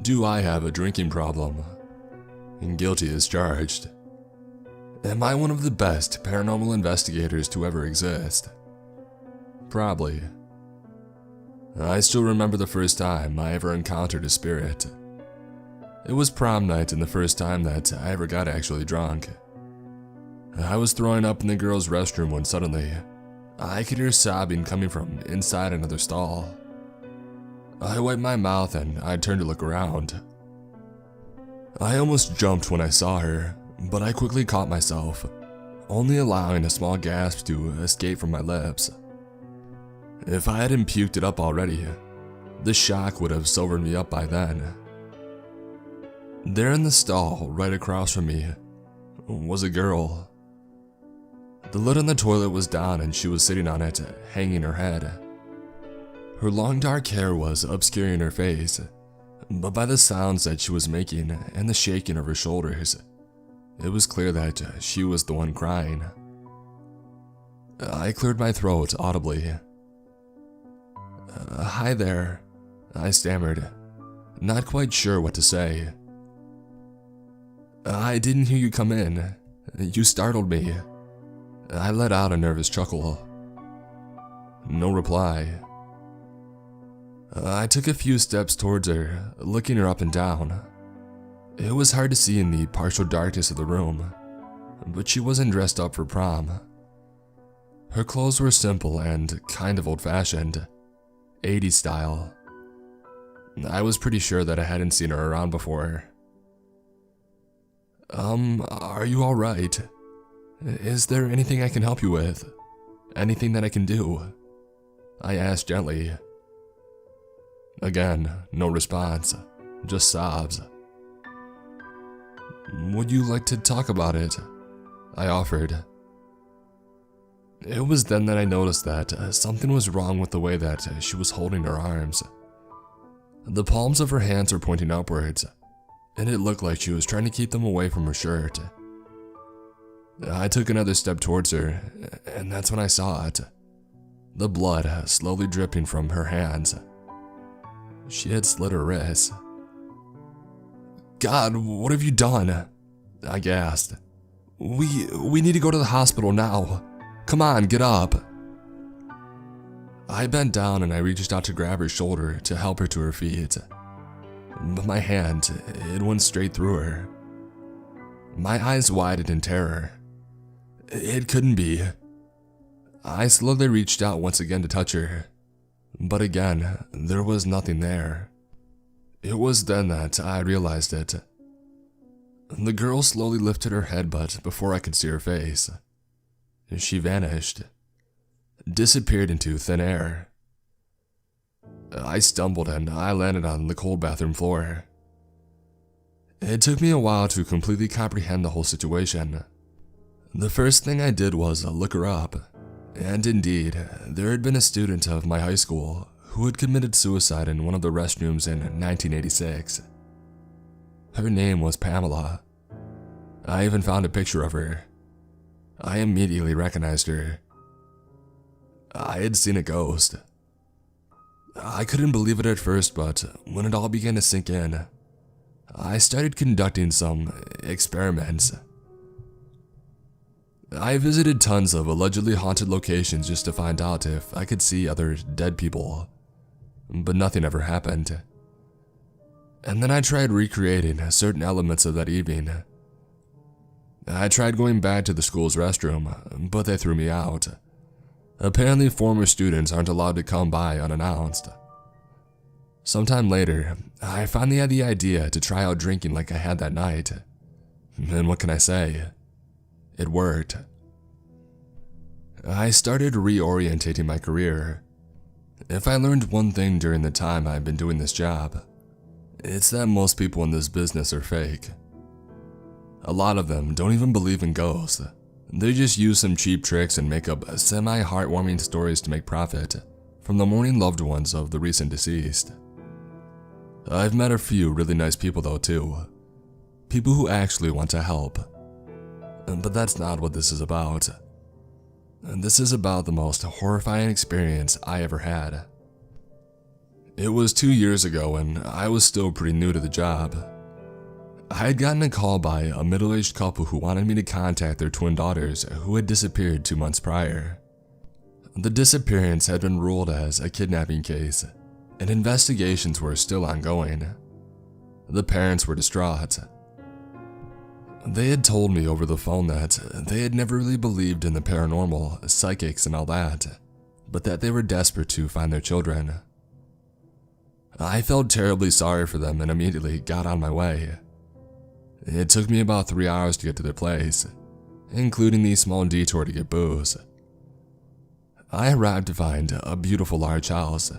Do I have a drinking problem? Guilty as charged. Am I one of the best paranormal investigators to ever exist? Probably. I still remember the first time I ever encountered a spirit. It was prom night and the first time that I ever got actually drunk. I was throwing up in the girls' restroom when suddenly, I could hear sobbing coming from inside another stall. I wiped my mouth and I turned to look around. I almost jumped when I saw her, but I quickly caught myself, only allowing a small gasp to escape from my lips. If I hadn't puked it up already, the shock would have sobered me up by then. There in the stall, right across from me, was a girl. The lid on the toilet was down and she was sitting on it, hanging her head. Her long dark hair was obscuring her face, but by the sounds that she was making and the shaking of her shoulders, it was clear that she was the one crying. I cleared my throat audibly. Hi there, I stammered, not quite sure what to say. I didn't hear you come in. You startled me. I let out a nervous chuckle. No reply. I took a few steps towards her, looking her up and down. It was hard to see in the partial darkness of the room, but she wasn't dressed up for prom. Her clothes were simple and kind of old-fashioned, 80s style. I was pretty sure that I hadn't seen her around before. Are you alright? Is there anything I can help you with? Anything that I can do? I asked gently. Again, no response, just sobs. Would you like to talk about it? I offered. It was then that I noticed that something was wrong with the way that she was holding her arms. The palms of her hands were pointing upwards, and it looked like she was trying to keep them away from her shirt. I took another step towards her, and that's when I saw it. The blood slowly dripping from her hands. She had slit her wrist. God, what have you done? I gasped. We need to go to the hospital now. Come on, get up. I bent down and I reached out to grab her shoulder to help her to her feet. But my hand, it went straight through her. My eyes widened in terror. It couldn't be. I slowly reached out once again to touch her. But again, there was nothing there. It was then that I realized it. The girl slowly lifted her head, but before I could see her face, she vanished, disappeared into thin air. I stumbled and I landed on the cold bathroom floor. It took me a while to completely comprehend the whole situation. The first thing I did was look her up. And indeed, there had been a student of my high school who had committed suicide in one of the restrooms in 1986. Her name was Pamela. I even found a picture of her. I immediately recognized her. I had seen a ghost. I couldn't believe it at first, but when it all began to sink in, I started conducting some experiments. I visited tons of allegedly haunted locations just to find out if I could see other dead people, but nothing ever happened. And then I tried recreating certain elements of that evening. I tried going back to the school's restroom, but they threw me out. Apparently former students aren't allowed to come by unannounced. Sometime later, I finally had the idea to try out drinking like I had that night. And what can I say? It worked. I started reorientating my career. If I learned one thing during the time I've been doing this job, it's that most people in this business are fake. A lot of them don't even believe in ghosts. They just use some cheap tricks and make up semi-heartwarming stories to make profit from the mourning loved ones of the recent deceased. I've met a few really nice people though too. People who actually want to help. But that's not what this is about. This is about the most horrifying experience I ever had. It was 2 years ago and I was still pretty new to the job. I had gotten a call by a middle-aged couple who wanted me to contact their twin daughters who had disappeared 2 months prior. The disappearance had been ruled as a kidnapping case, and investigations were still ongoing. The parents were distraught. They had told me over the phone that they had never really believed in the paranormal, psychics, and all that, but that they were desperate to find their children. I felt terribly sorry for them and immediately got on my way. It took me about 3 hours to get to their place, including the small detour to get booze. I arrived to find a beautiful large house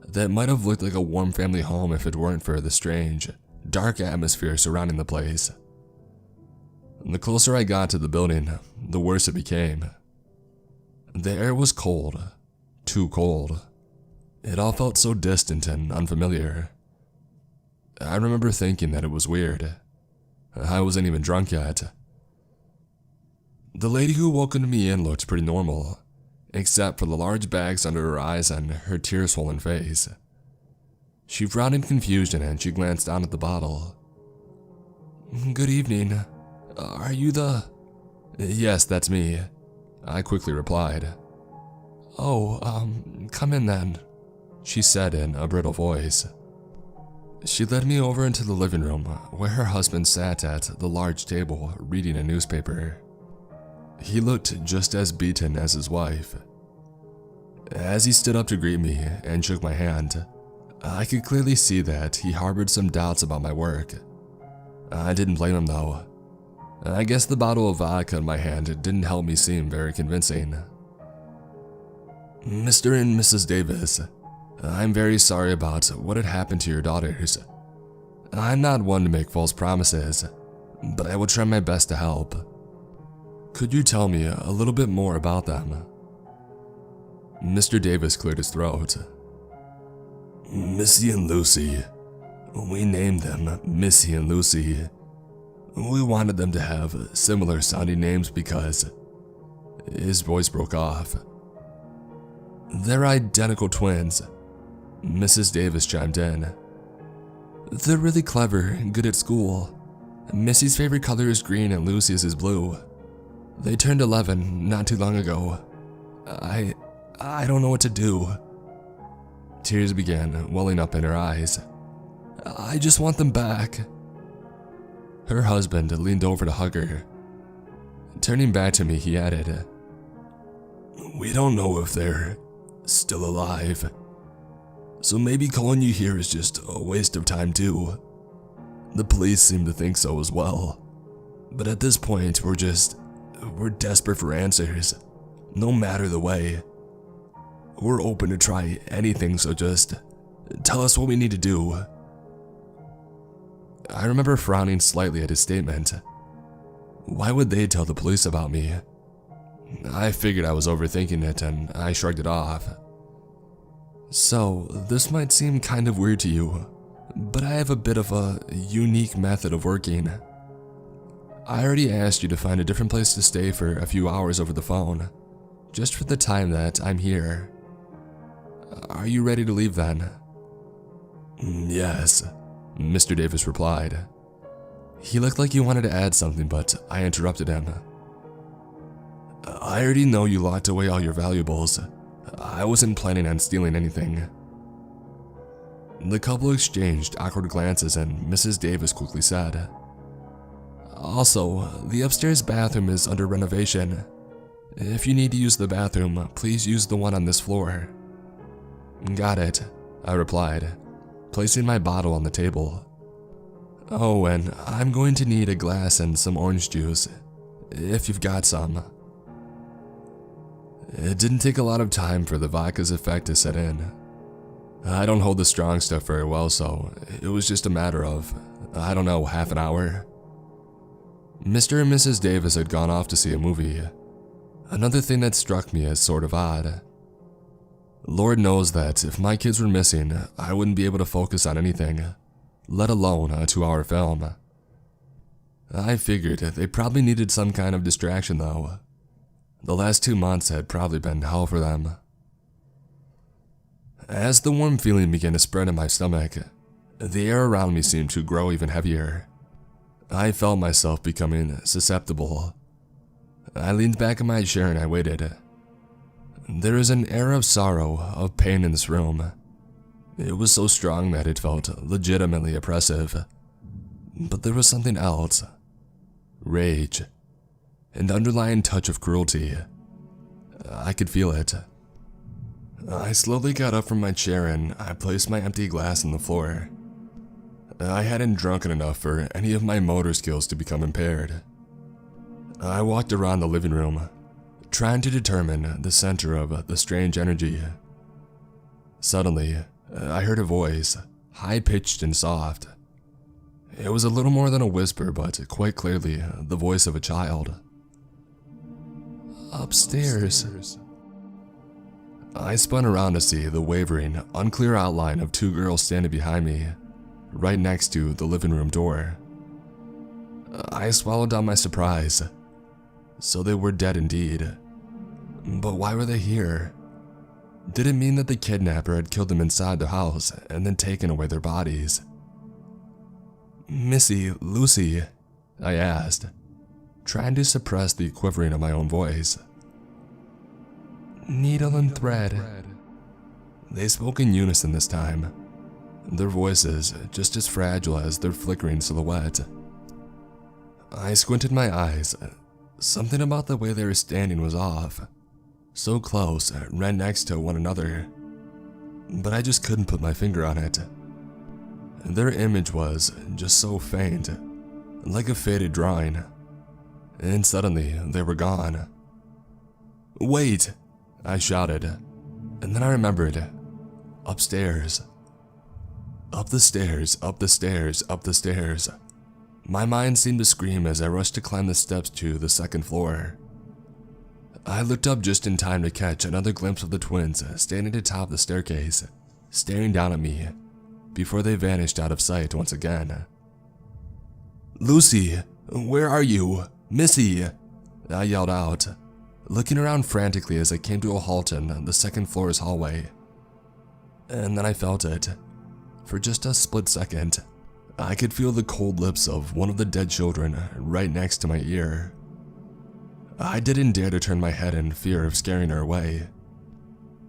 that might have looked like a warm family home if it weren't for the strange, dark atmosphere surrounding the place. The closer I got to the building, the worse it became. The air was cold, too cold. It all felt so distant and unfamiliar. I remember thinking that it was weird. I wasn't even drunk yet. The lady who welcomed me in looked pretty normal, except for the large bags under her eyes and her tear-swollen face. She frowned in confusion and she glanced down at the bottle. "Good evening. Are you the—" "Yes, that's me," I quickly replied. "Oh, come in then," she said in a brittle voice. She led me over into the living room where her husband sat at the large table reading a newspaper. He looked just as beaten as his wife. As he stood up to greet me and shook my hand, I could clearly see that he harbored some doubts about my work. I didn't blame him though. I guess the bottle of vodka in my hand didn't help me seem very convincing. "Mr. and Mrs. Davis, I'm very sorry about what had happened to your daughters. I'm not one to make false promises, but I will try my best to help. Could you tell me a little bit more about them?" Mr. Davis cleared his throat. "Missy and Lucy. We named them Missy and Lucy. We wanted them to have similar sounding names because..." His voice broke off. "They're identical twins," Mrs. Davis chimed in. "They're really clever and good at school. Missy's favorite color is green and Lucy's is blue. They turned 11 not too long ago. I don't know what to do." Tears began welling up in her eyes. "I just want them back." Her husband leaned over to hug her. Turning back to me, he added, "We don't know if they're still alive, so maybe calling you here is just a waste of time too. The police seem to think so as well. But at this point, we're desperate for answers, no matter the way. We're open to try anything, so just tell us what we need to do." I remember frowning slightly at his statement. Why would they tell the police about me? I figured I was overthinking it and I shrugged it off. "So, this might seem kind of weird to you, but I have a bit of a unique method of working. I already asked you to find a different place to stay for a few hours over the phone, just for the time that I'm here. Are you ready to leave then?" "Yes," Mr. Davis replied. He looked like he wanted to add something, but I interrupted him. "I already know you locked away all your valuables. I wasn't planning on stealing anything." The couple exchanged awkward glances and Mrs. Davis quickly said, "Also, the upstairs bathroom is under renovation. If you need to use the bathroom, please use the one on this floor." "Got it," I replied, placing my bottle on the table. "Oh, and I'm going to need a glass and some orange juice, if you've got some." It didn't take a lot of time for the vodka's effect to set in. I don't hold the strong stuff very well, so it was just a matter of, I don't know, half an hour. Mr. and Mrs. Davis had gone off to see a movie. Another thing that struck me as sort of odd. Lord knows that if my kids were missing, I wouldn't be able to focus on anything, let alone a 2-hour film. I figured they probably needed some kind of distraction though. The last 2 months had probably been hell for them. As the warm feeling began to spread in my stomach, the air around me seemed to grow even heavier. I felt myself becoming susceptible. I leaned back in my chair and I waited. There is an air of sorrow, of pain in this room. It was so strong that it felt legitimately oppressive. But there was something else. Rage. An underlying touch of cruelty. I could feel it. I slowly got up from my chair and I placed my empty glass on the floor. I hadn't drunken enough for any of my motor skills to become impaired. I walked around the living room, trying to determine the center of the strange energy. Suddenly, I heard a voice, high-pitched and soft. It was a little more than a whisper, but quite clearly the voice of a child. Upstairs. I spun around to see the wavering, unclear outline of two girls standing behind me, right next to the living room door. I swallowed down my surprise. So they were dead indeed. But why were they here? Did it mean that the kidnapper had killed them inside the house and then taken away their bodies? Missy, Lucy, I asked, trying to suppress the quivering of my own voice. Needle and thread. They spoke in unison this time, their voices just as fragile as their flickering silhouette. I squinted my eyes. Something about the way they were standing was off. So close, right next to one another. But I just couldn't put my finger on it. Their image was just so faint, like a faded drawing. And suddenly, they were gone. Wait! I shouted. And then I remembered. Upstairs. Up the stairs, up the stairs, up the stairs. My mind seemed to scream as I rushed to climb the steps to the second floor. I looked up just in time to catch another glimpse of the twins standing atop the staircase, staring down at me, before they vanished out of sight once again. Lucy, where are you? Missy! I yelled out, looking around frantically as I came to a halt in the second floor's hallway. And then I felt it. For just a split second, I could feel the cold lips of one of the dead children right next to my ear. I didn't dare to turn my head in fear of scaring her away.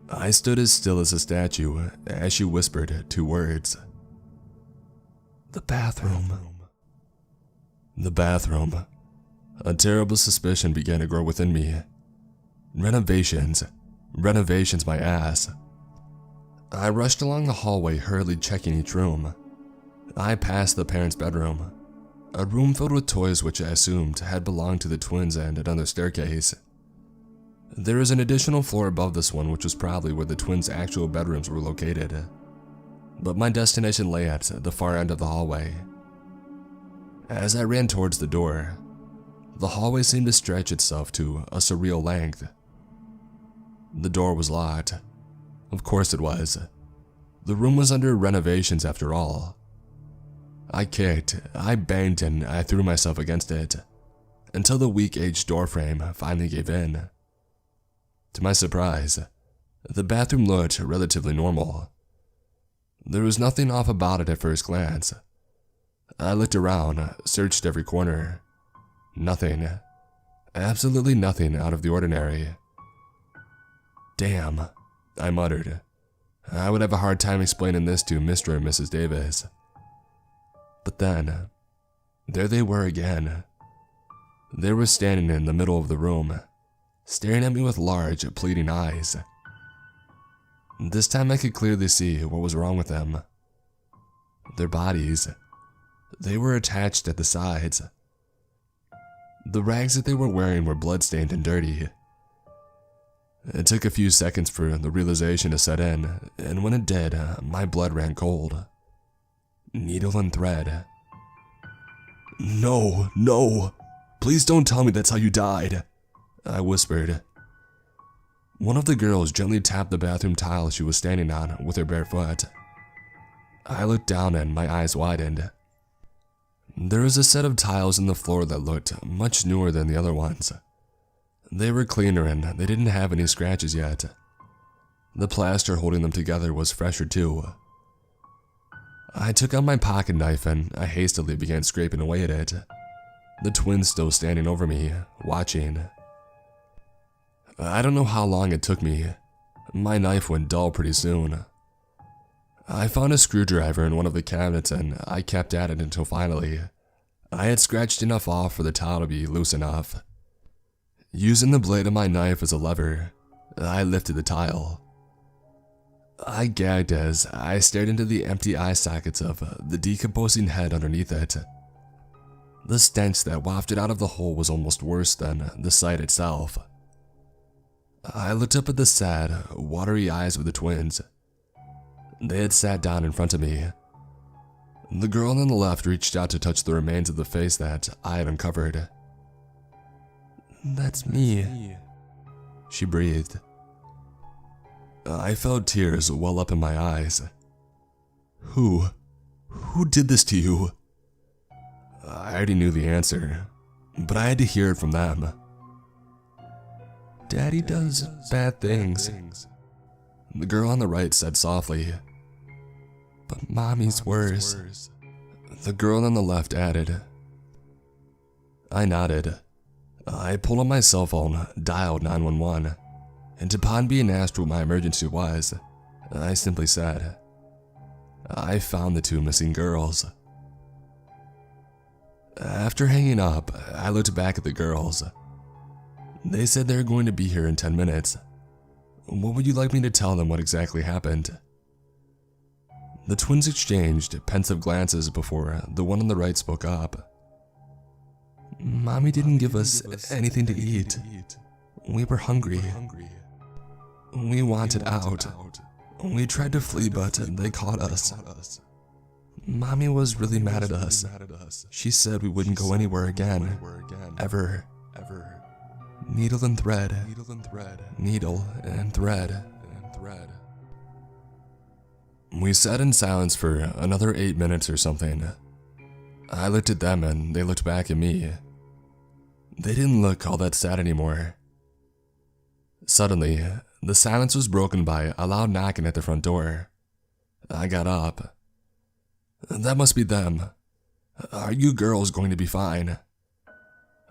I stood as still as a statue as she whispered two words. The bathroom. The bathroom. A terrible suspicion began to grow within me. Renovations. Renovations, my ass. I rushed along the hallway, hurriedly checking each room. I passed the parents' bedroom, a room filled with toys which I assumed had belonged to the twins, and another staircase. There is an additional floor above this one, which was probably where the twins' actual bedrooms were located. But my destination lay at the far end of the hallway. As I ran towards the door, the hallway seemed to stretch itself to a surreal length. The door was locked. Of course it was. The room was under renovations after all. I kicked, I banged, and I threw myself against it, until the weak-aged doorframe finally gave in. To my surprise, the bathroom looked relatively normal. There was nothing off about it at first glance. I looked around, searched every corner. Nothing. Absolutely nothing out of the ordinary. Damn, I muttered. I would have a hard time explaining this to Mr. and Mrs. Davis. But then, there they were again. They were standing in the middle of the room, staring at me with large, pleading eyes. This time I could clearly see what was wrong with them. Their bodies. They were attached at the sides. The rags that they were wearing were bloodstained and dirty. It took a few seconds for the realization to set in, and when it did, my blood ran cold. Needle and thread. No, no, please don't tell me that's how you died, I whispered. One of the girls gently tapped the bathroom tile she was standing on with her bare foot. I looked down and my eyes widened. There was a set of tiles in the floor that looked much newer than the other ones. They were cleaner and they didn't have any scratches yet. The plaster holding them together was fresher too. I took out my pocket knife and I hastily began scraping away at it. The twins still standing over me, watching. I don't know how long it took me. My knife went dull pretty soon. I found a screwdriver in one of the cabinets and I kept at it until finally, I had scratched enough off for the tile to be loose enough. Using the blade of my knife as a lever, I lifted the tile. I gagged as I stared into the empty eye sockets of the decomposing head underneath it. The stench that wafted out of the hole was almost worse than the sight itself. I looked up at the sad, watery eyes of the twins. They had sat down in front of me. The girl on the left reached out to touch the remains of the face that I had uncovered. "That's me," she breathed. I felt tears well up in my eyes. Who did this to you? I already knew the answer, but I had to hear it from them. "Daddy does bad things," the girl on the right said softly. "But Mommy's worse," the girl on the left added. I nodded. I pulled on my cell phone, dialed 911, and upon being asked what my emergency was, I simply said, "I found the two missing girls." After hanging up, I looked back at the girls. They said they were going to be here in 10 minutes. What would you like me to tell them what exactly happened? The twins exchanged pensive glances before the one on the right spoke up. "Mommy didn't give us anything to eat. We were hungry. We wanted out. We tried to flee, but they caught us. Mommy was really mad at us. She said we wouldn't go anywhere again. Ever. Needle and thread. Needle and thread." We sat in silence for another 8 minutes or something. I looked at them and they looked back at me. They didn't look all that sad anymore. Suddenly, the silence was broken by a loud knocking at the front door. I got up. "That must be them. Are you girls going to be fine?"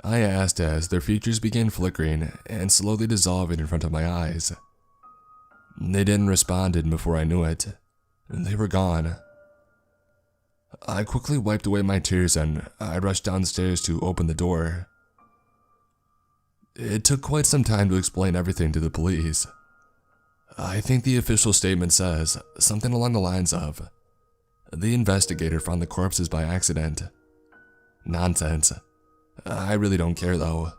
I asked as their features began flickering and slowly dissolving in front of my eyes. They didn't respond, and before I knew it, they were gone. I quickly wiped away my tears and I rushed downstairs to open the door. It took quite some time to explain everything to the police. I think the official statement says something along the lines of, "The investigator found the corpses by accident." Nonsense. I really don't care though.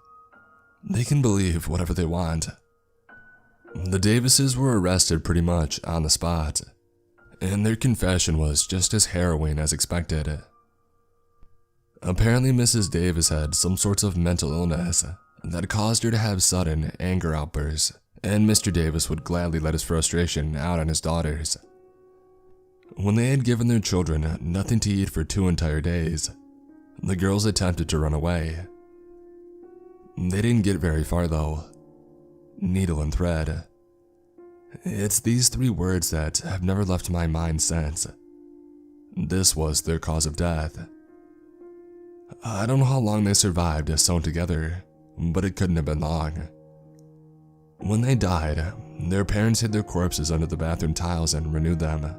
They can believe whatever they want. The Davises were arrested pretty much on the spot, and their confession was just as harrowing as expected. Apparently Mrs. Davis had some sorts of mental illness that caused her to have sudden anger outbursts, and Mr. Davis would gladly let his frustration out on his daughters. When they had given their children nothing to eat for 2 entire days, the girls attempted to run away. They didn't get very far though. Needle and thread. It's these 3 words that have never left my mind since. This was their cause of death. I don't know how long they survived sewn together, but it couldn't have been long. When they died, their parents hid their corpses under the bathroom tiles and renewed them.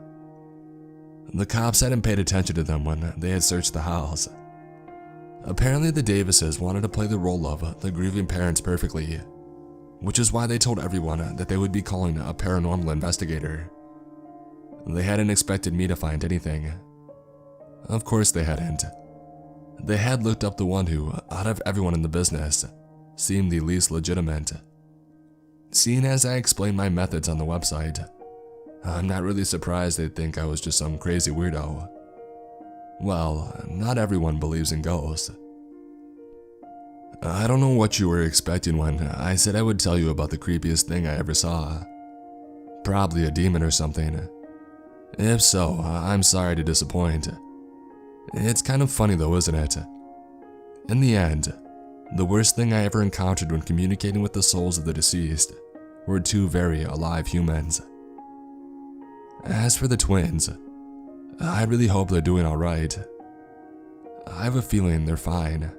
The cops hadn't paid attention to them when they had searched the house. Apparently the Davises wanted to play the role of the grieving parents perfectly, which is why they told everyone that they would be calling a paranormal investigator. They hadn't expected me to find anything. Of course they hadn't. They had looked up the one who, out of everyone in the business, seemed the least legitimate. Seeing as I explained my methods on the website, I'm not really surprised they'd think I was just some crazy weirdo. Well, not everyone believes in ghosts. I don't know what you were expecting when I said I would tell you about the creepiest thing I ever saw. Probably a demon or something. If so, I'm sorry to disappoint. It's kind of funny though, isn't it? In the end, the worst thing I ever encountered when communicating with the souls of the deceased were 2 very alive humans. As for the twins, I really hope they're doing alright. I have a feeling they're fine.